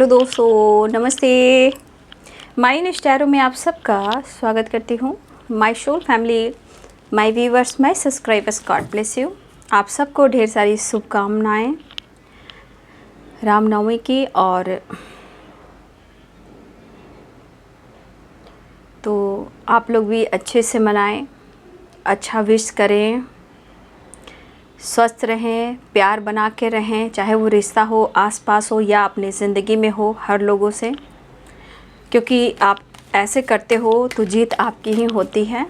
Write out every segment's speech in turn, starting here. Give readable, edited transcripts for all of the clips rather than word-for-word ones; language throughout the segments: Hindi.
हेलो दोस्तों, नमस्ते। माय इन स्टैरो में आप सबका स्वागत करती हूँ। My soul family, my viewers, my subscribers, God bless you. आप सबको ढेर सारी शुभकामनाएं रामनवमी की। और तो आप लोग भी अच्छे से मनाएं, अच्छा विश करें, स्वस्थ रहें, प्यार बना के रहें, चाहे वो रिश्ता हो, आसपास हो या अपनी ज़िंदगी में हो, हर लोगों से। क्योंकि आप ऐसे करते हो तो जीत आपकी ही होती है।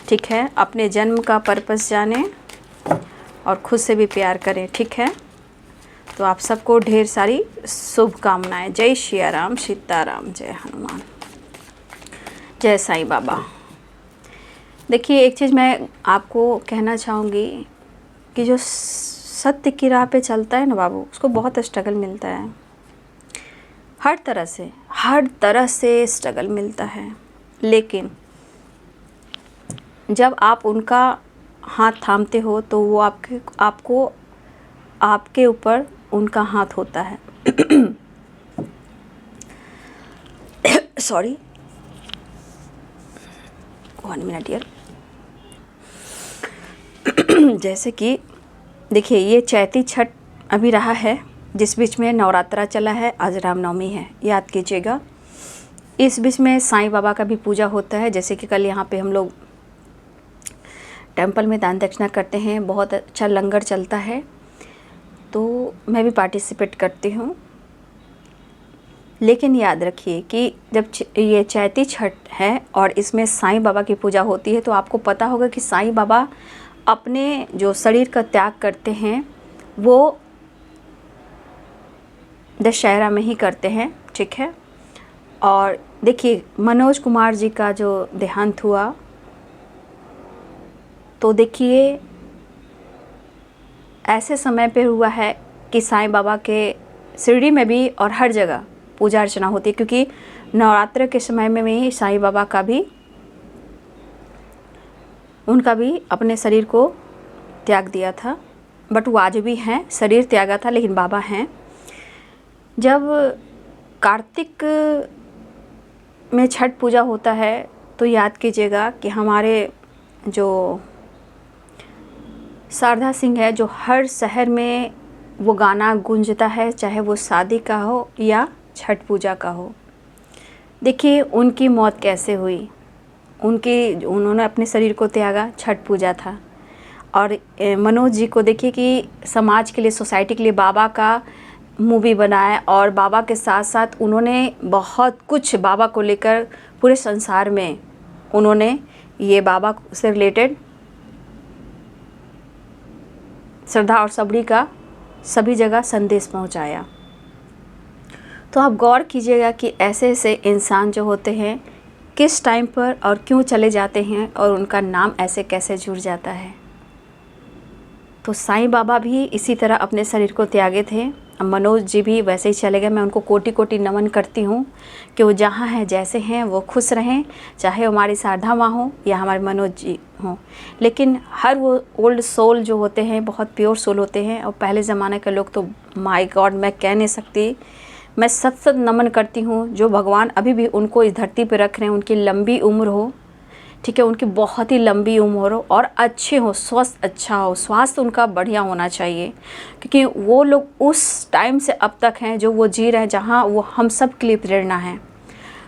ठीक है, अपने जन्म का पर्पस जानें और खुद से भी प्यार करें। ठीक है, तो आप सबको ढेर सारी शुभकामनाएं। जय श्री राम, सीताराम, जय हनुमान, जय साईं बाबा। देखिए, एक चीज़ मैं आपको कहना चाहूँगी कि जो सत्य की राह पे चलता है ना बाबू, उसको बहुत स्ट्रगल मिलता है। हर तरह से स्ट्रगल मिलता है। लेकिन जब आप उनका हाथ थामते हो तो वो आपके ऊपर उनका हाथ होता है। सॉरी, 1 मिनट यार। जैसे कि देखिए, ये चैती छठ अभी रहा है, जिस बीच में नवरात्रा चला है, आज रामनवमी है, याद कीजिएगा। इस बीच में साईं बाबा का भी पूजा होता है। जैसे कि कल यहाँ पे हम लोग टेंपल में दान दक्षिणा करते हैं, बहुत अच्छा लंगर चलता है, तो मैं भी पार्टिसिपेट करती हूँ। लेकिन याद रखिए कि जब ये चैती छठ है और इसमें साईं बाबा की पूजा होती है, तो आपको पता होगा कि साईं बाबा अपने जो शरीर का त्याग करते हैं वो दशहरा में ही करते हैं। ठीक है, और देखिए, मनोज कुमार जी का जो देहांत हुआ, तो देखिए ऐसे समय पे हुआ है कि साईं बाबा के शिरडी में भी और हर जगह पूजा अर्चना होती है। क्योंकि नवरात्र के समय में भी साईं बाबा का भी, उनका भी अपने शरीर को त्याग दिया था। बट वो आज भी हैं, शरीर त्यागा था लेकिन बाबा हैं। जब कार्तिक में छठ पूजा होता है तो याद कीजिएगा कि हमारे जो शारदा सिंह है, जो हर शहर में वो गाना गूंजता है, चाहे वो शादी का हो या छठ पूजा का हो। देखिए उनकी मौत कैसे हुई, उन्होंने अपने शरीर को त्यागा, छठ पूजा था। और मनोज जी को देखिए कि समाज के लिए, सोसाइटी के लिए बाबा का मूवी बनाया, और बाबा के साथ साथ उन्होंने बहुत कुछ बाबा को लेकर पूरे संसार में उन्होंने ये बाबा से रिलेटेड श्रद्धा और सबरी का सभी जगह संदेश पहुंचाया। तो आप गौर कीजिएगा कि ऐसे ऐसे इंसान जो होते हैं किस टाइम पर और क्यों चले जाते हैं, और उनका नाम ऐसे कैसे जुड़ जाता है। तो साईं बाबा भी इसी तरह अपने शरीर को त्यागे थे। मनोज जी भी वैसे ही चले गए। मैं उनको कोटि कोटि नमन करती हूँ कि वो जहाँ हैं, जैसे हैं, वो खुश रहें, चाहे हमारी शारदा माँ हो या हमारे मनोज जी हों। लेकिन हर वो ओल्ड सोल जो होते हैं, बहुत प्योर सोल होते हैं। और पहले ज़माने के लोग तो माय गॉड, मैं कह नहीं सकती। मैं सत नमन करती हूँ जो भगवान अभी भी उनको इस धरती पर रख रहे हैं। उनकी लंबी उम्र हो, ठीक है, उनकी बहुत ही लंबी उम्र हो और अच्छे हो, स्वस्थ अच्छा हो, स्वास्थ्य उनका बढ़िया होना चाहिए। क्योंकि वो लोग उस टाइम से अब तक हैं जो वो जी रहे हैं, जहाँ वो हम सब के लिए प्रेरणा है।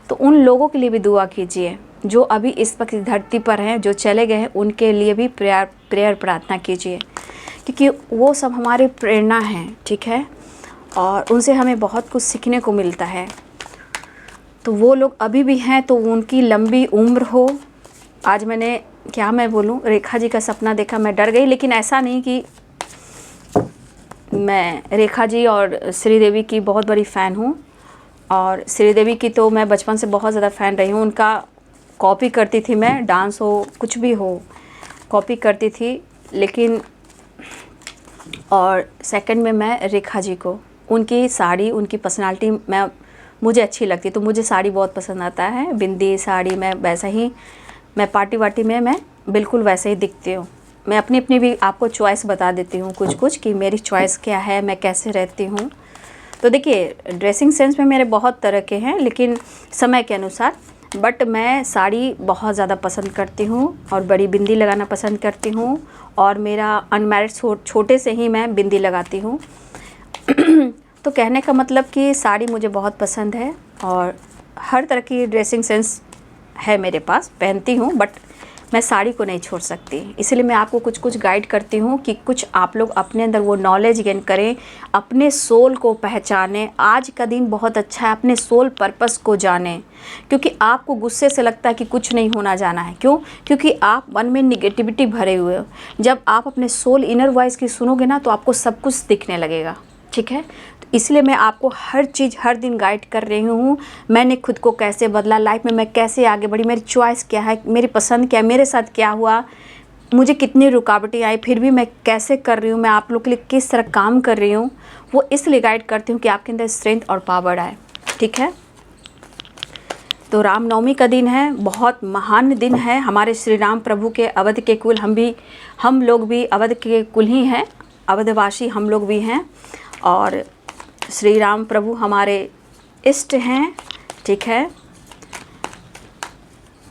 तो उन लोगों के लिए भी दुआ कीजिए जो अभी इस वक्त धरती पर हैं, जो चले गए हैं, उनके लिए भी प्रेयर प्रार्थना कीजिए। क्योंकि वो सब हमारे प्रेरणा हैं। ठीक है, और उनसे हमें बहुत कुछ सीखने को मिलता है। तो वो लोग अभी भी हैं, तो उनकी लंबी उम्र हो। आज मैंने, क्या मैं बोलूं, रेखा जी का सपना देखा, मैं डर गई। लेकिन ऐसा नहीं कि मैं रेखा जी और श्रीदेवी की बहुत बड़ी फ़ैन हूं, और श्रीदेवी की तो मैं बचपन से बहुत ज़्यादा फ़ैन रही हूं। उनका कॉपी करती थी मैं, डांस हो कुछ भी हो कॉपी करती थी। लेकिन और सेकंड में मैं रेखा जी को, उनकी साड़ी, उनकी पर्सनालिटी मुझे अच्छी लगती है। तो मुझे साड़ी बहुत पसंद आता है, बिंदी साड़ी, मैं वैसा ही, मैं पार्टी वार्टी में मैं बिल्कुल वैसे ही दिखती हूँ। मैं अपनी अपनी भी आपको चॉइस बता देती हूँ कुछ कुछ, कि मेरी चॉइस क्या है, मैं कैसे रहती हूँ। तो देखिए ड्रेसिंग सेंस में मेरे बहुत तरह के हैं, लेकिन समय के अनुसार। बट मैं साड़ी बहुत ज़्यादा पसंद करती हूँ और बड़ी बिंदी लगाना पसंद करती हूँ, और मेरा अनमैरिड छोटे से ही मैं बिंदी लगाती हूँ। तो कहने का मतलब कि साड़ी मुझे बहुत पसंद है और हर तरह की ड्रेसिंग सेंस है मेरे पास, पहनती हूँ, बट मैं साड़ी को नहीं छोड़ सकती। इसलिए मैं आपको कुछ कुछ गाइड करती हूँ कि कुछ आप लोग अपने अंदर वो नॉलेज गेन करें, अपने सोल को पहचानें। आज का दिन बहुत अच्छा है, अपने सोल पर्पस को जानें, क्योंकि आपको गुस्से से लगता है कि कुछ नहीं होना जाना है। क्यों? क्योंकि आप मन में निगेटिविटी भरे हुए हो। जब आप अपने सोल इनर वॉइस की सुनोगे ना, तो आपको सब कुछ दिखने लगेगा। ठीक है, तो इसलिए मैं आपको हर चीज़ हर दिन गाइड कर रही हूँ। मैंने खुद को कैसे बदला, लाइफ में मैं कैसे आगे बढ़ी, मेरी चॉइस क्या है, मेरी पसंद क्या है, मेरे साथ क्या हुआ, मुझे कितनी रुकावटें आई, फिर भी मैं कैसे कर रही हूँ, मैं आप लोग के लिए किस तरह काम कर रही हूँ, वो इसलिए गाइड करती हूँ कि आपके अंदर स्ट्रेंथ और पावर आए। ठीक है, तो रामनवमी का दिन है, बहुत महान दिन है। हमारे श्री राम प्रभु के अवध के कुल, हम लोग भी अवध के कुल ही हैं, अवधवासी हम लोग भी हैं, और श्री राम प्रभु हमारे इष्ट हैं। ठीक है,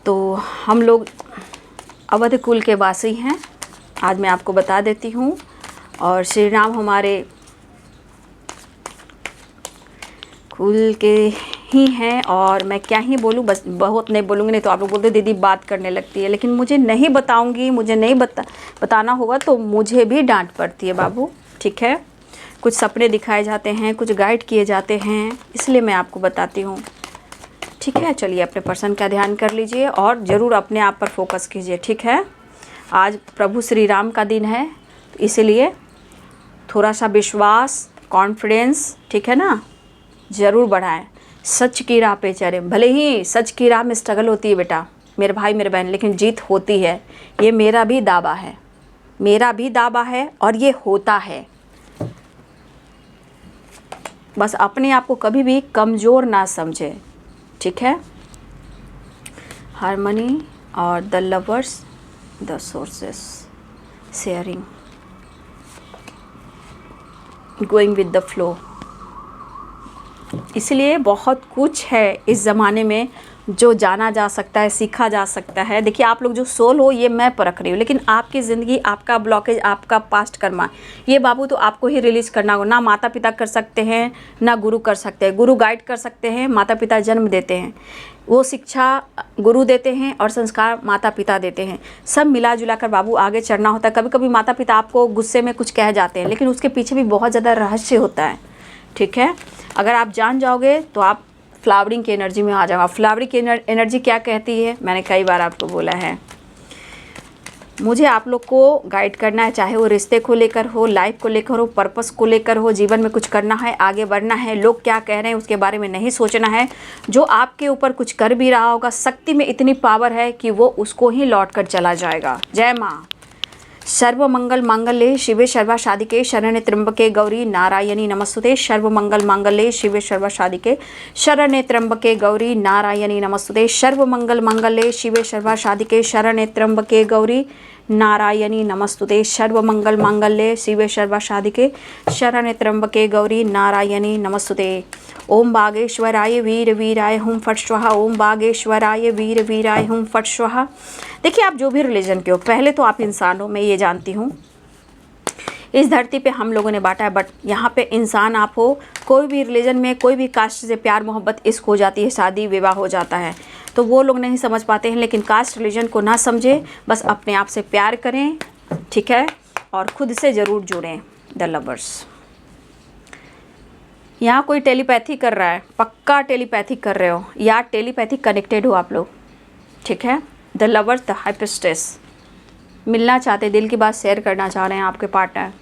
तो हम लोग अवध कुल के वासी हैं, आज मैं आपको बता देती हूँ। और श्री राम हमारे कुल के ही हैं, और मैं क्या ही बोलूँ, बस बहुत नहीं बोलूँगी, नहीं तो आप लोग बोलते दीदी बात करने लगती है। लेकिन मुझे नहीं बताऊँगी, मुझे नहीं बताना होगा तो मुझे भी डांट पड़ती है बाबू। ठीक है, कुछ सपने दिखाए जाते हैं, कुछ गाइड किए जाते हैं, इसलिए मैं आपको बताती हूँ। ठीक है, चलिए अपने पर्सन का ध्यान कर लीजिए और ज़रूर अपने आप पर फोकस कीजिए। ठीक है, आज प्रभु श्री राम का दिन है, तो इसीलिए थोड़ा सा विश्वास, कॉन्फिडेंस, ठीक है ना, ज़रूर बढ़ाएं। सच की राह पे चलें। भले ही सच की राह में स्ट्रगल होती है बेटा, मेरे भाई मेरे बहन, लेकिन जीत होती है। ये मेरा भी दावा है, मेरा भी दावा है, और ये होता है। बस अपने आप को कभी भी कमज़ोर ना समझे। ठीक है, हार्मनी और the lovers, the sources, sharing, going with the flow. इसलिए बहुत कुछ है इस ज़माने में जो जाना जा सकता है, सीखा जा सकता है। देखिए आप लोग जो सोल हो, ये मैं परख रही हूँ, लेकिन आपकी ज़िंदगी, आपका ब्लॉकेज, आपका पास्ट कर्मा, ये बाबू तो आपको ही रिलीज़ करना होगा। ना माता पिता कर सकते हैं, ना गुरु कर सकते हैं। गुरु गाइड कर सकते हैं, माता पिता जन्म देते हैं, वो शिक्षा गुरु देते हैं और संस्कार माता पिता देते हैं। सब मिला जुला कर बाबू आगे चढ़ना होता है। कभी कभी माता पिता आपको गुस्से में कुछ कह जाते हैं, लेकिन उसके पीछे भी बहुत ज़्यादा रहस्य होता है। ठीक है, अगर आप जान जाओगे तो आप फ्लावरिंग की एनर्जी में आ जाओगे। फ्लावरिंग की एनर्जी क्या कहती है, मैंने कई बार आपको बोला है। मुझे आप लोग को गाइड करना है, चाहे वो रिश्ते को लेकर हो, लाइफ को लेकर हो, पर्पस को लेकर हो, जीवन में कुछ करना है, आगे बढ़ना है। लोग क्या कह रहे हैं उसके बारे में नहीं सोचना है। जो आपके ऊपर कुछ कर भी रहा होगा, शक्ति में इतनी पावर है कि वो उसको ही लौट कर चला जाएगा। जय माँ। सर्व मंगल मांगल्ये शिवे सर्वा साधिके शरण्ये त्र्यंबके गौरी नारायणी नमस्तुते। सर्व मंगल मांगल्ये शिवे सर्वा साधिके शरण्ये त्र्यंबके गौरी नारायणी नमस्तुते। सर्व मंगल मांगल्ये शिवे सर्वा साधिके शरण्ये त्र्यंबके गौरी नारायणी नमस्तुते। सर्व मंगल मांगल्ये शिवे सर्वा साधिके शरण्ये त्र्यंबके गौरी नारायणी नमस्तुते। ओम बागेश्वराय वीर वीराय हुम फट स्वाहा। ओम बागेश्वराय वीर वीराय हुम फट स्वाहा। देखिए आप जो भी रिलीजन के हो, पहले तो आप इंसान हो, मैं ये जानती हूँ। इस धरती पे हम लोगों ने बांटा है, बट यहाँ पे इंसान आप हो। कोई भी रिलीजन में, कोई भी कास्ट से प्यार मोहब्बत इश्क हो जाती है, शादी विवाह हो जाता है, तो वो लोग नहीं समझ पाते हैं। लेकिन कास्ट रिलीजन को ना समझे, बस अपने आप से प्यार करें। ठीक है, और खुद से ज़रूर जुड़ें। द लवर्स, यहाँ कोई टेलीपैथी कर रहा है, पक्का टेलीपैथी कर रहे हो या टेलीपैथी कनेक्टेड हो आप लोग। ठीक है, द लवर्स, द हाइपोस्टेस, मिलना चाहते, दिल की बात शेयर करना चाह रहे हैं आपके पार्टनर।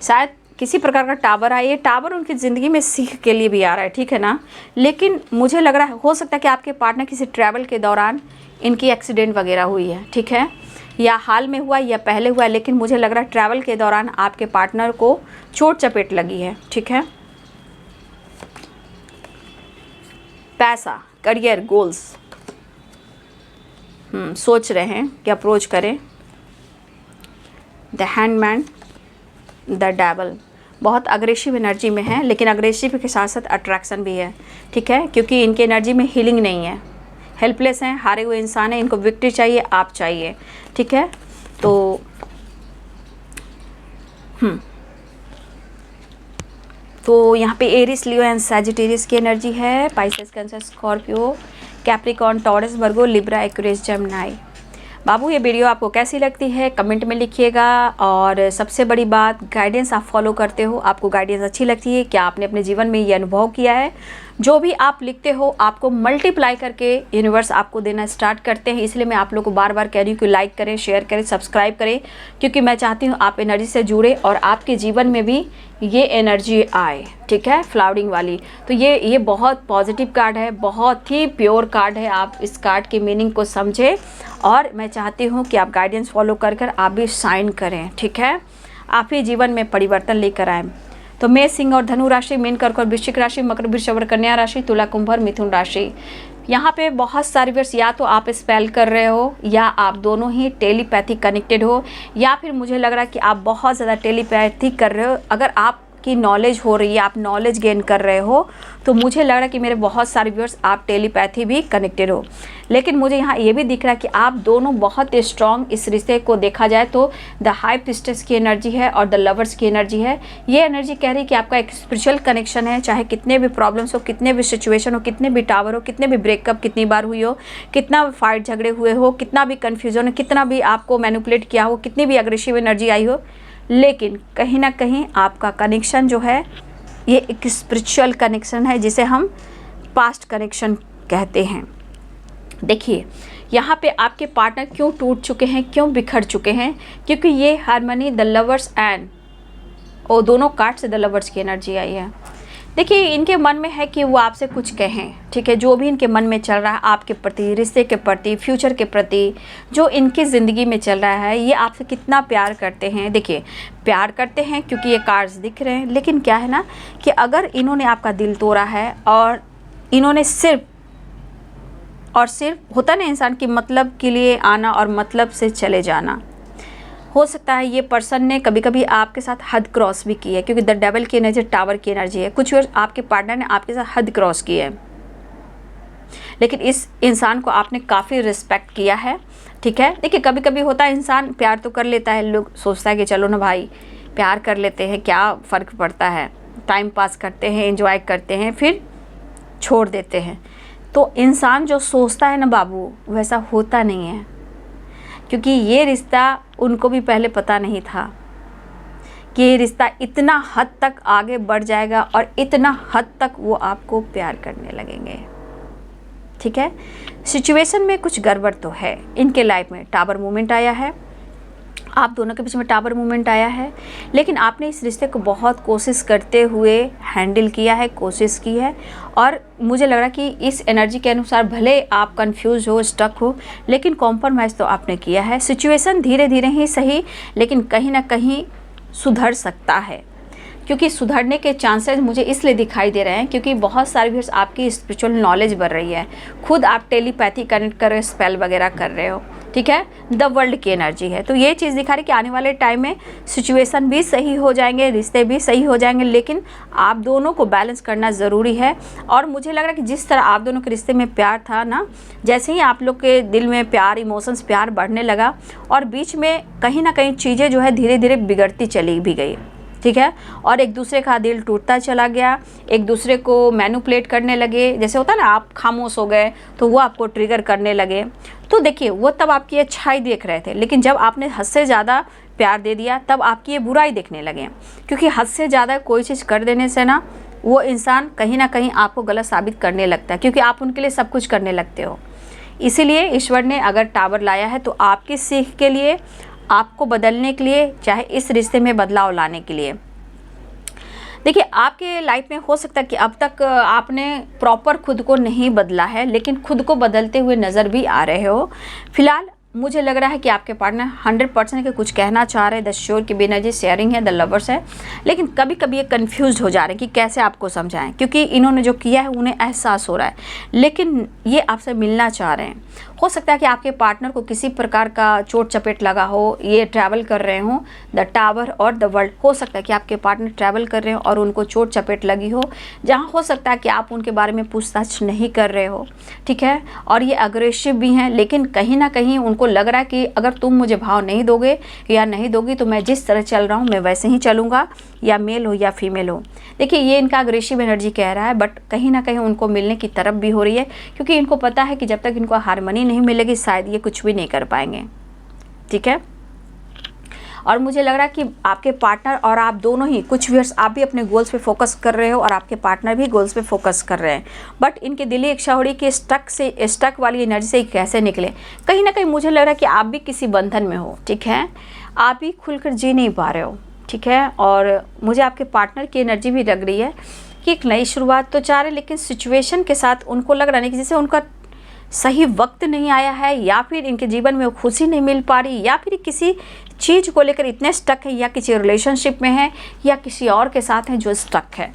शायद किसी प्रकार का टावर है, ये टावर उनकी ज़िंदगी में सीख के लिए भी आ रहा है। ठीक है ना, लेकिन मुझे लग रहा है हो सकता है कि आपके पार्टनर किसी ट्रैवल के दौरान इनकी एक्सीडेंट वगैरह हुई है। ठीक है, या हाल में हुआ या पहले हुआ, लेकिन मुझे लग रहा है ट्रैवल के दौरान आपके पार्टनर को चोट चपेट लगी है। ठीक है, पैसा, करियर, गोल्स, सोच रहे हैं कि अप्रोच करें। द हैंडमैन, द डेविल, बहुत अग्रेसिव एनर्जी में हैं, लेकिन अग्रेसिव के साथ साथ अट्रैक्शन भी है, ठीक है, क्योंकि इनके एनर्जी में हीलिंग नहीं है, हेल्पलेस हैं, हारे हुए इंसान हैं, इनको विक्ट्री चाहिए, आप चाहिए, ठीक है। तो यहाँ पे एरिस, लियो एंड सैजिटेरियस की एनर्जी है, Pisces, Cancer, Scorpio, Capricorn, Taurus, Virgo, Libra, Aquarius, Gemini. बाबू ये वीडियो आपको कैसी लगती है कमेंट में लिखिएगा। और सबसे बड़ी बात, गाइडेंस आप फॉलो करते हो, आपको गाइडेंस अच्छी लगती है, क्या आपने अपने जीवन में ये अनुभव किया है, जो भी आप लिखते हो आपको मल्टीप्लाई करके यूनिवर्स आपको देना स्टार्ट करते हैं। इसलिए मैं आप लोग को बार बार कह रही हूँ कि लाइक करें, शेयर करें, सब्सक्राइब करें, क्योंकि मैं चाहती हूँ आप एनर्जी से जुड़े और आपके जीवन में भी ये एनर्जी आए, ठीक है, फ्लावरिंग वाली। तो ये बहुत पॉजिटिव कार्ड है, बहुत ही प्योर कार्ड है। आप इस कार्ड की मीनिंग को समझें और मैं चाहती हूँ कि आप गाइडेंस फॉलो कर आप भी साइन करें, ठीक है, आप ही जीवन में परिवर्तन लेकर आएँ। तो मेष, सिंह और धनु राशि, मीन, कर्क और वृश्चिक राशि, मकर, वृषभ, कन्या राशि, तुला, कुंभ और मिथुन राशि। यहाँ पे बहुत सारे वर्ष या तो आप स्पेल कर रहे हो या आप दोनों ही टेलीपैथी कनेक्टेड हो, या फिर मुझे लग रहा है कि आप बहुत ज़्यादा टेलीपैथी कर रहे हो। अगर आप की नॉलेज हो रही है, आप नॉलेज गेन कर रहे हो, तो मुझे लग रहा है कि मेरे बहुत सारे व्यूअर्स आप टेलीपैथी भी कनेक्टेड हो। लेकिन मुझे यहाँ ये भी दिख रहा है कि आप दोनों बहुत स्ट्रॉन्ग, इस रिश्ते को देखा जाए तो द हाई प्रीस्टेस की एनर्जी है और द लवर्स की एनर्जी है। ये एनर्जी कह रही है कि आपका एक स्पिरिचुअल कनेक्शन है, चाहे कितने भी प्रॉब्लम्स हो, कितने भी सिचुएशन हो, कितने भी टावर हो, कितने भी ब्रेकअप कितनी बार हुई हो, कितना भी फाइट झगड़े हुए हो, कितना भी कन्फ्यूजन हो, कितना भी आपको मैनिपुलेट किया हो, कितनी भी अग्रेसिव एनर्जी आई हो, लेकिन कहीं ना कहीं आपका कनेक्शन जो है ये एक स्पिरिचुअल कनेक्शन है, जिसे हम पास्ट कनेक्शन कहते हैं। देखिए यहाँ पे आपके पार्टनर क्यों टूट चुके हैं, क्यों बिखर चुके हैं, क्योंकि ये हार्मनी, द लवर्स एंड और दोनों कार्ड से द लवर्स की एनर्जी आई है। देखिए इनके मन में है कि वो आपसे कुछ कहें, ठीक है, जो भी इनके मन में चल रहा है आपके प्रति, रिश्ते के प्रति, फ्यूचर के प्रति, जो इनकी ज़िंदगी में चल रहा है, ये आपसे कितना प्यार करते हैं। देखिए प्यार करते हैं क्योंकि ये कार्ड्स दिख रहे हैं, लेकिन क्या है ना कि अगर इन्होंने आपका दिल तोड़ा है और इन्होंने सिर्फ होता ना इंसान की मतलब के लिए आना और मतलब से चले जाना, हो सकता है ये पर्सन ने कभी कभी आपके साथ हद क्रॉस भी की है, क्योंकि द डेविल की एनर्जी टावर की एनर्जी है। कुछ और आपके पार्टनर ने आपके साथ हद क्रॉस की है, लेकिन इस इंसान को आपने काफ़ी रिस्पेक्ट किया है, ठीक है। देखिए कभी कभी होता है इंसान प्यार तो कर लेता है, लोग सोचता है कि चलो ना भाई प्यार कर लेते हैं, क्या फ़र्क पड़ता है, टाइम पास करते हैं, एंजॉय करते हैं, फिर छोड़ देते हैं। तो इंसान जो सोचता है ना बाबू, वैसा होता नहीं है, क्योंकि ये रिश्ता उनको भी पहले पता नहीं था कि ये रिश्ता इतना हद तक आगे बढ़ जाएगा और इतना हद तक वो आपको प्यार करने लगेंगे, ठीक है। सिचुएशन में कुछ गड़बड़ तो है, इनके लाइफ में टावर मूवमेंट आया है, आप दोनों के बीच में टावर मूवमेंट आया है, लेकिन आपने इस रिश्ते को बहुत कोशिश करते हुए हैंडल किया है, कोशिश की है। और मुझे लग रहा है कि इस एनर्जी के अनुसार भले आप कंफ्यूज हो, स्टक हो, लेकिन कॉम्प्रोमाइज़ तो आपने किया है। सिचुएशन धीरे धीरे ही सही, लेकिन कहीं ना कहीं सुधर सकता है, क्योंकि सुधरने के चांसेस मुझे इसलिए दिखाई दे रहे हैं क्योंकि बहुत सारे व्यूअर्स आपकी स्पिरिचुअल नॉलेज बढ़ रही है, खुद आप टेलीपैथी कनेक्ट कर रहे, स्पेल वगैरह कर रहे हो, ठीक है, द वर्ल्ड की एनर्जी है। तो ये चीज़ दिखा रही है कि आने वाले टाइम में सिचुएशन भी सही हो जाएंगे, रिश्ते भी सही हो जाएंगे, लेकिन आप दोनों को बैलेंस करना ज़रूरी है। और मुझे लग रहा है कि जिस तरह आप दोनों के रिश्ते में प्यार था ना, जैसे ही आप लोग के दिल में प्यार, इमोशंस, प्यार बढ़ने लगा और बीच में कहीं ना कहीं चीज़ें जो है धीरे धीरे बिगड़ती चली भी गई, ठीक है, और एक दूसरे का दिल टूटता चला गया, एक दूसरे को मैनिपुलेट करने लगे। जैसे होता है ना, आप खामोश हो गए तो वो आपको ट्रिगर करने लगे। तो देखिए वो तब आपकी अच्छाई देख रहे थे, लेकिन जब आपने हद से ज़्यादा प्यार दे दिया तब आपकी ये बुराई देखने लगे, क्योंकि हद से ज़्यादा कोई चीज़ कर देने से ना वो इंसान कहीं ना कहीं आपको गलत साबित करने लगता है, क्योंकि आप उनके लिए सब कुछ करने लगते हो। इसीलिए ईश्वर ने अगर टावर लाया है तो आपकी सीख के लिए, आपको बदलने के लिए, चाहे इस रिश्ते में बदलाव लाने के लिए। देखिए आपके लाइफ में हो सकता है कि अब तक आपने प्रॉपर खुद को नहीं बदला है, लेकिन खुद को बदलते हुए नज़र भी आ रहे हो। फिलहाल मुझे लग रहा है कि आपके पार्टनर 100% के कुछ कहना चाह रहे हैं। द श्योर की भी एनर्जी शेयरिंग है, द लवर्स है, लेकिन कभी कभी ये कंफ्यूज हो जा रहे हैं कि कैसे आपको समझाएं, क्योंकि इन्होंने जो किया है उन्हें एहसास हो रहा है, लेकिन ये आपसे मिलना चाह रहे हैं। हो सकता है कि आपके पार्टनर को किसी प्रकार का चोट चपेट लगा हो, ये ट्रैवल कर रहे हो, द टावर और द वर्ल्ड। हो सकता है कि आपके पार्टनर ट्रैवल कर रहे हो और उनको चोट चपेट लगी हो, जहाँ हो सकता है कि आप उनके बारे में पूछताछ नहीं कर रहे हो, ठीक है। और ये अग्रेसिव भी हैं, लेकिन कहीं ना कहीं उनको लग रहा है कि अगर तुम मुझे भाव नहीं दोगे या नहीं दोगी तो मैं जिस तरह चल रहा हूँ मैं वैसे ही चलूँगा, या मेल हो या फीमेल हो। देखिए ये इनका अग्रेसिव एनर्जी कह रहा है, बट कहीं ना कहीं उनको मिलने की तरफ भी हो रही है, क्योंकि इनको पता है कि जब तक इनको हारमोनी नहीं मिलेगी शायद ये कुछ भी नहीं कर पाएंगे, ठीक है। और मुझे लग रहा है कि आपके पार्टनर और आप दोनों ही कुछ व्यूअर्स, आप भी अपने गोल्स पे फोकस कर रहे हो और आपके पार्टनर भी गोल्स पे फोकस कर रहे हैं, बट इनके दिली इच्छा हो रही है कि स्टक वाली एनर्जी से कैसे निकले। कहीं ना कहीं मुझे लग रहा है कि आप भी किसी बंधन में हो, ठीक है, आप भी खुलकर जी नहीं पा रहे हो, ठीक है। और मुझे आपके पार्टनर की एनर्जी भी लग रही है कि एक नई शुरुआत तो चाह रहे, लेकिन सिचुएशन के साथ उनको लग रहा है कि जैसे उनका सही वक्त नहीं आया है, या फिर इनके जीवन में खुशी नहीं मिल पा रही, या फिर किसी चीज़ को लेकर इतने स्टक है, या किसी रिलेशनशिप में है या किसी और के साथ है जो स्टक है,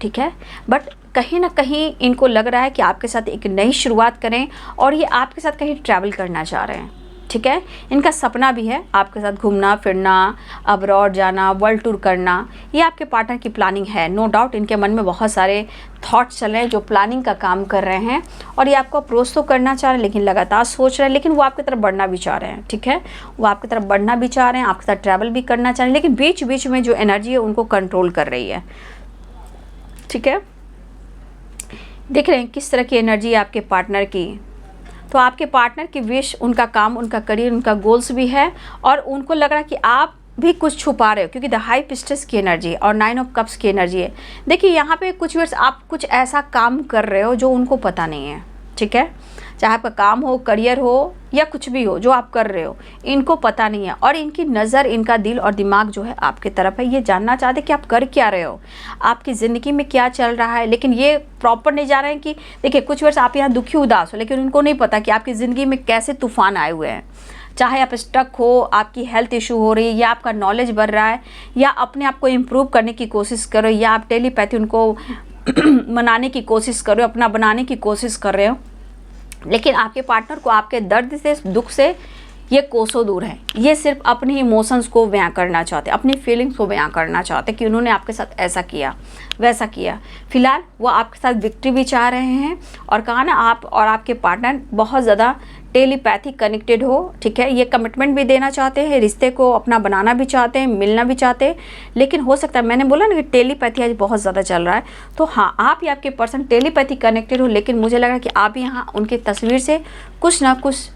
ठीक है। बट कहीं ना कहीं इनको लग रहा है कि आपके साथ एक नई शुरुआत करें और ये आपके साथ कहीं ट्रैवल करना चाह रहे हैं, ठीक है। इनका सपना भी है आपके साथ घूमना फिरना, अब्रॉड जाना, वर्ल्ड टूर करना, ये आपके पार्टनर की प्लानिंग है। नो डाउट इनके मन में बहुत सारे थॉट्स चल रहे हैं जो प्लानिंग का काम कर रहे हैं, और ये आपको अप्रोच तो करना चाह रहे हैं, लेकिन लगातार सोच रहे हैं, लेकिन वो आपकी तरफ बढ़ना भी चाह रहे हैं, ठीक है। वो आपकी तरफ बढ़ना भी चाह रहे हैं, आपके साथ ट्रैवल भी करना चाह रहे हैं, लेकिन बीच बीच में जो एनर्जी है उनको कंट्रोल कर रही है, ठीक है। देख रहे हैं किस तरह की एनर्जी है आपके पार्टनर की। तो आपके पार्टनर की विश, उनका काम, उनका करियर, उनका गोल्स भी है, और उनको लग रहा है कि आप भी कुछ छुपा रहे हो, क्योंकि द हाई प्रिस्टेस की एनर्जी और 9 ऑफ कप्स की एनर्जी है। देखिए यहाँ पे कुछ वर्ष आप कुछ ऐसा काम कर रहे हो जो उनको पता नहीं है, ठीक है। चाहे आपका काम हो, करियर हो, या कुछ भी हो जो आप कर रहे हो, इनको पता नहीं है, और इनकी नज़र, इनका दिल और दिमाग जो है आपकी तरफ है। ये जानना चाहते कि आप कर क्या रहे हो, आपकी ज़िंदगी में क्या चल रहा है, लेकिन ये प्रॉपर नहीं जा रहे हैं कि देखिए कुछ वर्ष आप यहाँ दुखी उदास हो, लेकिन उनको नहीं पता कि आपकी ज़िंदगी में कैसे तूफान आए हुए हैं। चाहे आप स्टक हो, आपकी हेल्थ इशू हो रही है, या आपका नॉलेज बढ़ रहा है, या अपने आप को इम्प्रूव करने की कोशिश करो, या आप टेलीपैथी उनको मनाने की कोशिश कर रहे हो, अपना बनाने की कोशिश कर रहे हो, लेकिन आपके पार्टनर को आपके दर्द से, दुख से ये कोसों दूर है। ये सिर्फ अपने इमोशंस को बयां करना चाहते, अपनी फीलिंग्स को बयां करना चाहते कि उन्होंने आपके साथ ऐसा किया, वैसा किया। फिलहाल वो आपके साथ विक्ट्री भी चाह रहे हैं, और कहा ना आप और आपके पार्टनर बहुत ज़्यादा टेलीपैथी कनेक्टेड हो, ठीक है। ये कमिटमेंट भी देना चाहते हैं, रिश्ते को अपना बनाना भी चाहते हैं, मिलना भी चाहते हैं, लेकिन हो सकता है, मैंने बोला ना कि टेलीपैथी आज बहुत ज़्यादा चल रहा है, तो हाँ आप या आपके पर्सन टेलीपैथी कनेक्टेड हो, लेकिन मुझे लग रहा है कि आप यहाँ उनकी तस्वीर से कुछ ना कुछ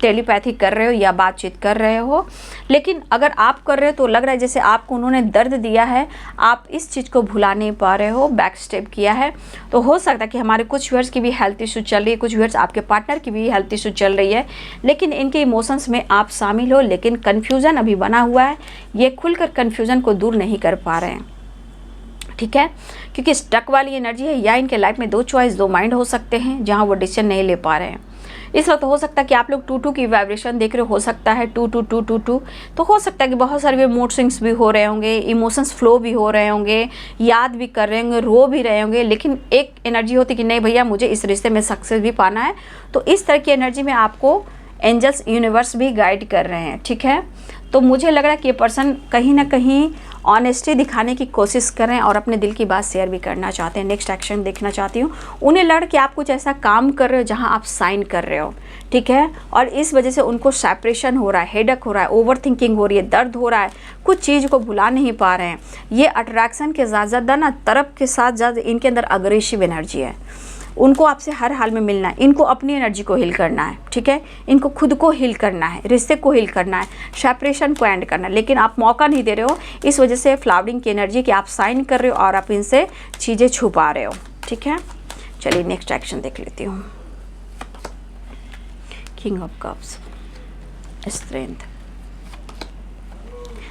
टेलीपैथी कर रहे हो या बातचीत कर रहे हो। लेकिन अगर आप कर रहे हो तो लग रहा है जैसे आपको उन्होंने दर्द दिया है, आप इस चीज़ को भुला नहीं पा रहे हो, बैक स्टेप किया है। तो हो सकता है कि हमारे कुछ व्यूअर्स की भी हेल्थ इशू चल रही है, कुछ व्यूअर्स आपके पार्टनर की भी हेल्थ इशू चल रही है, लेकिन इनके इमोशंस में आप शामिल हो, लेकिन कन्फ्यूज़न अभी बना हुआ है। ये खुलकर कन्फ्यूज़न को दूर नहीं कर पा रहे हैं, ठीक है, क्योंकि स्टक वाली एनर्जी है, या इनके लाइफ में 2 चॉइस, 2 माइंड हो सकते हैं जहाँ वो डिसीजन नहीं ले पा रहे हैं। इस वक्त हो सकता है कि आप लोग 2-2 की वाइब्रेशन देख रहे हो सकता है 2-2-2-2-2, तो हो सकता है कि बहुत सारे मूड स्विंग्स भी हो रहे होंगे, इमोशंस फ्लो भी हो रहे होंगे, याद भी कर रहे होंगे, रो भी रहे होंगे, लेकिन एक एनर्जी होती कि नहीं भैया मुझे इस रिश्ते में सक्सेस भी पाना है। तो इस तरह की एनर्जी में आपको एंजल्स यूनिवर्स भी गाइड कर रहे हैं, ठीक है। तो मुझे लग रहा है कि ये पर्सन कहीं ना कहीं ऑनेस्टी दिखाने की कोशिश कर रहे हैं और अपने दिल की बात शेयर भी करना चाहते हैं। नेक्स्ट एक्शन देखना चाहती हूँ। उन्हें लड़ के आप कुछ ऐसा काम कर रहे हो जहाँ आप साइन कर रहे हो, ठीक है, और इस वजह से उनको सेपरेशन हो रहा है, हेडक हो रहा है, ओवर थिंकिंग हो रही है, दर्द हो रहा है, कुछ चीज़ को भुला नहीं पा रहे हैं। ये अट्रैक्शन के ज़्यादा ना तरफ के साथ ज़्यादा इनके अंदर अग्रेसिव एनर्जी है। उनको आपसे हर हाल में मिलना है, इनको अपनी एनर्जी को हील करना है, ठीक है, इनको खुद को हील करना है, रिश्ते को हील करना है, सेपरेशन को एंड करना है, लेकिन आप मौका नहीं दे रहे हो। इस वजह से फ्लावरिंग की एनर्जी कि आप साइन कर रहे हो और आप इनसे चीज़ें छुपा रहे हो, ठीक है। चलिए नेक्स्ट एक्शन देख लेती हूँ। King of cups, strength.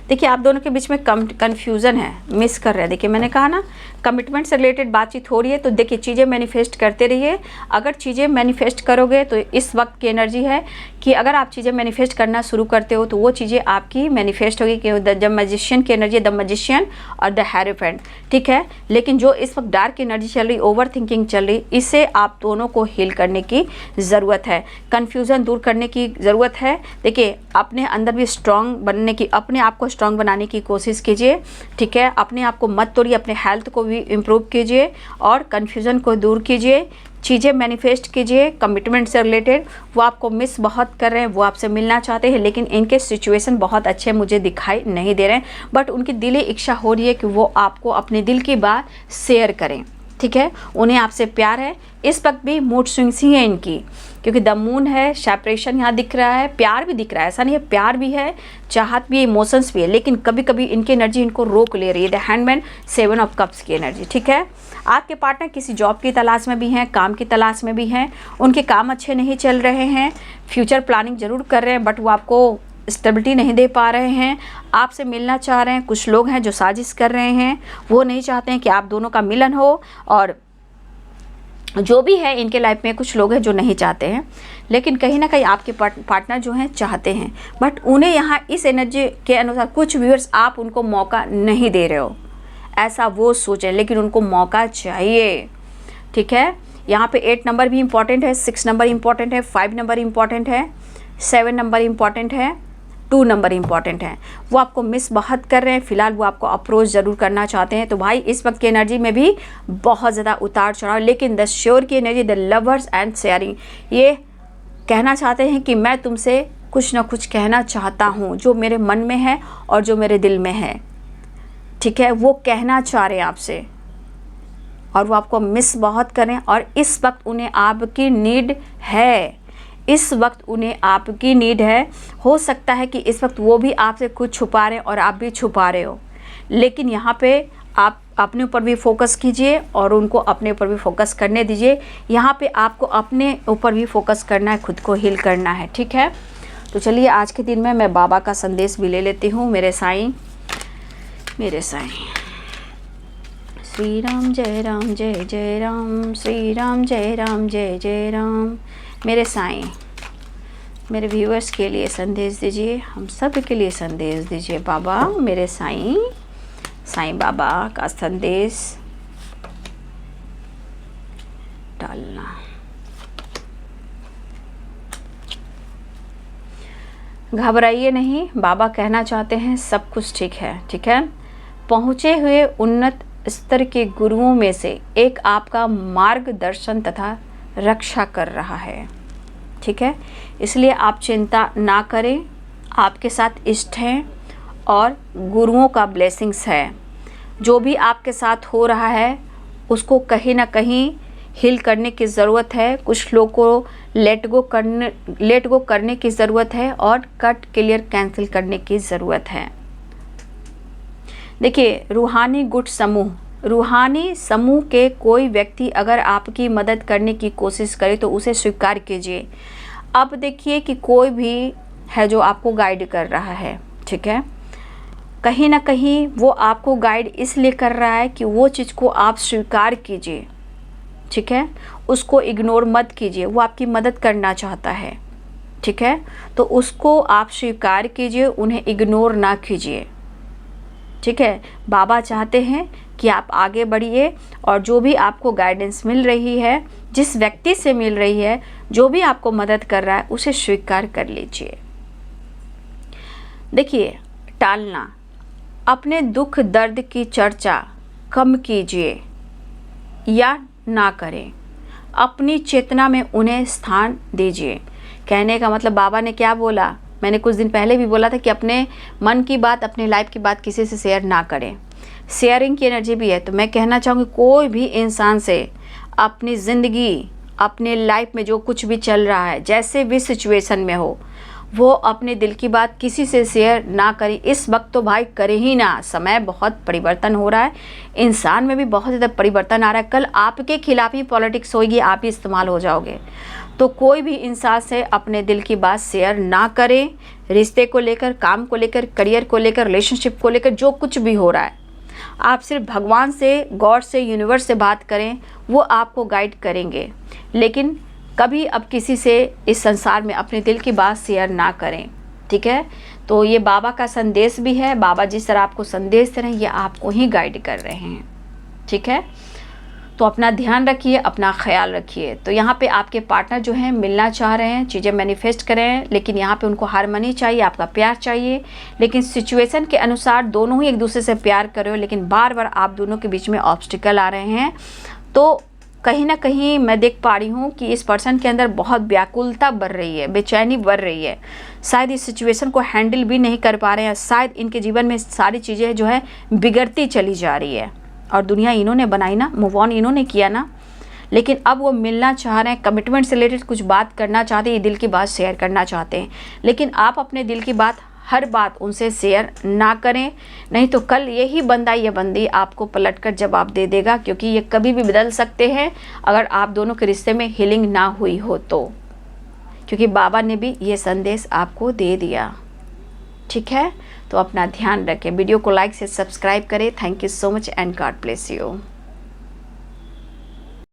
देखिए आप दोनों के बीच में कन्फ्यूज़न है, मिस कर रहे हैं। देखिए मैंने कहा ना कमिटमेंट से रिलेटेड बातचीत हो रही है, तो देखिए चीज़ें मैनिफेस्ट करते रहिए। अगर चीज़ें मैनिफेस्ट करोगे तो इस वक्त की एनर्जी है कि अगर आप चीज़ें मैनिफेस्ट करना शुरू करते हो तो वो चीज़ें आपकी मैनिफेस्ट होगी कि द मैजिशियन की एनर्जी, द मैजिशियन और द हेरोफेंट, ठीक है। लेकिन जो इस वक्त डार्क एनर्जी चल रही, ओवर थिंकिंग चल रही, इसे आप दोनों को हील करने की ज़रूरत है, कन्फ्यूज़न दूर करने की ज़रूरत है। देखिए, अपने अंदर भी स्ट्रांग बनने की, अपने आप को स्ट्रांग बनाने की कोशिश कीजिए, ठीक है। अपने आप को मत तोड़िए, अपने हेल्थ को भी इम्प्रूव कीजिए और कन्फ्यूज़न को दूर कीजिए, चीज़ें मैनिफेस्ट कीजिए कमिटमेंट से रिलेटेड। वो आपको मिस बहुत कर रहे हैं, वो आपसे मिलना चाहते हैं, लेकिन इनके सिचुएशन बहुत अच्छे मुझे दिखाई नहीं दे रहे हैं, बट उनकी दिली इच्छा हो रही है कि वो आपको अपने दिल की बात शेयर करें, ठीक है। उन्हें आपसे प्यार है। इस वक्त भी मूड स्विंग्स ही है इनकी, क्योंकि द मून है, सेपरेशन यहाँ दिख रहा है, प्यार भी दिख रहा है, ऐसा नहीं है, प्यार भी है, चाहत भी है, इमोशंस भी है, लेकिन कभी कभी इनकी एनर्जी इनको रोक ले रही है। द हैंडमैन, 7 ऑफ कप्स की एनर्जी, ठीक है। आपके पार्टनर किसी जॉब की तलाश में भी हैं, काम की तलाश में भी हैं, उनके काम अच्छे नहीं चल रहे हैं, फ्यूचर प्लानिंग ज़रूर कर रहे हैं, बट वो आपको स्टेबिलिटी नहीं दे पा रहे हैं, आपसे मिलना चाह रहे हैं। कुछ लोग हैं जो साजिश कर रहे हैं, वो नहीं चाहते हैं कि आप दोनों का मिलन हो, और जो भी है इनके लाइफ में कुछ लोग हैं जो नहीं चाहते हैं, लेकिन कहीं ना कहीं आपके पार्टनर जो हैं चाहते हैं, बट उन्हें यहाँ इस एनर्जी के अनुसार कुछ व्यूअर्स आप उनको मौका नहीं दे रहे हो, ऐसा वो सोचें, लेकिन उनको मौका चाहिए, ठीक है। यहाँ पे 8 नंबर भी इम्पॉर्टेंट है, 6 नंबर इम्पॉर्टेंट है, 5 नंबर इम्पॉर्टेंट है, 7 नंबर इम्पॉर्टेंट है, 2 नंबर इम्पॉर्टेंट है। वो आपको मिस बहुत कर रहे हैं, फिलहाल वो आपको अप्रोच ज़रूर करना चाहते हैं। तो भाई इस वक्त की एनर्जी में भी बहुत ज़्यादा उतार चढ़ाव, लेकिन द श्योर की energy, the lovers and sharing, ये कहना चाहते हैं कि मैं तुमसे कुछ ना कुछ कहना चाहता हूँ, जो मेरे मन में है और जो मेरे दिल में है, ठीक है। वो कहना चाह रहे हैं आपसे, और वो आपको मिस बहुत करें, और इस वक्त उन्हें आपकी नीड है, इस वक्त उन्हें आपकी नीड है। हो सकता है कि इस वक्त वो भी आपसे कुछ छुपा रहे हैं और आप भी छुपा रहे हो, लेकिन यहाँ पे आप अपने ऊपर भी फोकस कीजिए और उनको अपने ऊपर भी फोकस करने दीजिए। यहाँ पे आपको अपने ऊपर भी फोकस करना है, खुद को हील करना है, ठीक है। तो चलिए आज के दिन में मैं बाबा का संदेश भी ले लेती हूँ। मेरे साईं, मेरे साईं, श्री राम जय राम जय जय राम, श्री राम जय राम जय जय राम। मेरे साईं, मेरे व्यूअर्स के लिए संदेश दीजिए, हम सब के लिए संदेश दीजिए बाबा। मेरे साईं, साईं बाबा का संदेश डालना। घबराइए नहीं, बाबा कहना चाहते हैं सब कुछ ठीक है, ठीक है। पहुँचे हुए उन्नत स्तर के गुरुओं में से एक आपका मार्गदर्शन तथा रक्षा कर रहा है, ठीक है। इसलिए आप चिंता ना करें, आपके साथ इष्ट हैं और गुरुओं का ब्लेसिंग्स है। जो भी आपके साथ हो रहा है उसको कहीं ना कहीं हील करने की ज़रूरत है, कुछ लोग को लेट गो करने की ज़रूरत है और कट क्लियर कैंसिल करने की ज़रूरत है। देखिए, रूहानी समूह के कोई व्यक्ति अगर आपकी मदद करने की कोशिश करे तो उसे स्वीकार कीजिए। अब देखिए कि कोई भी है जो आपको गाइड कर रहा है, ठीक है। कहीं ना कहीं वो आपको गाइड इसलिए कर रहा है कि वो चीज़ को आप स्वीकार कीजिए, ठीक है। उसको इग्नोर मत कीजिए, वो आपकी मदद करना चाहता है, ठीक है। तो उसको आप स्वीकार कीजिए, उन्हें इग्नोर ना कीजिए, ठीक है। बाबा चाहते हैं कि आप आगे बढ़िए और जो भी आपको गाइडेंस मिल रही है, जिस व्यक्ति से मिल रही है, जो भी आपको मदद कर रहा है, उसे स्वीकार कर लीजिए। देखिए, टालना, अपने दुख दर्द की चर्चा कम कीजिए या ना करें, अपनी चेतना में उन्हें स्थान दीजिए। कहने का मतलब बाबा ने क्या बोला, मैंने कुछ दिन पहले भी बोला था कि अपने मन की बात, अपने लाइफ की बात किसी से शेयर ना करें। शेयरिंग की एनर्जी भी है, तो मैं कहना चाहूँगी कोई भी इंसान से अपनी ज़िंदगी, अपने लाइफ में जो कुछ भी चल रहा है, जैसे भी सिचुएशन में हो, वो अपने दिल की बात किसी से शेयर ना करें। इस वक्त तो भाई करे ही ना, समय बहुत परिवर्तन हो रहा है, इंसान में भी बहुत ज़्यादा परिवर्तन आ रहा है। कल आपके खिलाफ ही पॉलिटिक्स होगी, आप ही इस्तेमाल हो जाओगे। तो कोई भी इंसान से अपने दिल की बात शेयर ना करें, रिश्ते को लेकर, काम को लेकर, करियर को लेकर, रिलेशनशिप को लेकर, जो कुछ भी हो रहा है। आप सिर्फ भगवान से, गॉड से, यूनिवर्स से बात करें, वो आपको गाइड करेंगे। लेकिन कभी अब किसी से इस संसार में अपने दिल की बात शेयर ना करें, ठीक है। तो ये बाबा का संदेश भी है, बाबा जिस तरह आपको संदेश दे रहे हैं ये आपको ही गाइड कर रहे हैं, ठीक है। तो अपना ध्यान रखिए, अपना ख्याल रखिए। तो यहाँ पे आपके पार्टनर जो हैं मिलना चाह रहे हैं, चीज़ें मैनिफेस्ट करें, लेकिन यहाँ पे उनको हार्मनी चाहिए, आपका प्यार चाहिए, लेकिन सिचुएशन के अनुसार दोनों ही एक दूसरे से प्यार कर रहे हो, लेकिन बार बार आप दोनों के बीच में ऑब्स्टिकल आ रहे हैं। तो कहीं ना कहीं मैं देख पा रही हूँ कि इस पर्सन के अंदर बहुत व्याकुलता बढ़ रही है, बेचैनी बढ़ रही है। शायद इस सिचुएशन को हैंडल भी नहीं कर पा रहे हैं, शायद इनके जीवन में सारी चीज़ें जो है बिगड़ती चली जा रही है। और दुनिया इन्होंने बनाई ना, मूव ऑन इन्होंने किया ना, लेकिन अब वो मिलना चाह रहे हैं, कमिटमेंट से रिलेटेड कुछ बात करना चाहते हैं, ये दिल की बात शेयर करना चाहते हैं। लेकिन आप अपने दिल की बात, हर बात उनसे शेयर ना करें, नहीं तो कल यही बंदा या बंदी आपको पलटकर जवाब दे देगा, क्योंकि ये कभी भी बदल सकते हैं अगर आप दोनों के रिश्ते में हीलिंग ना हुई हो तो, क्योंकि बाबा ने भी ये संदेश आपको दे दिया, ठीक है। तो अपना ध्यान रखें, वीडियो को लाइक से सब्सक्राइब करें। Thank you so much and God bless you.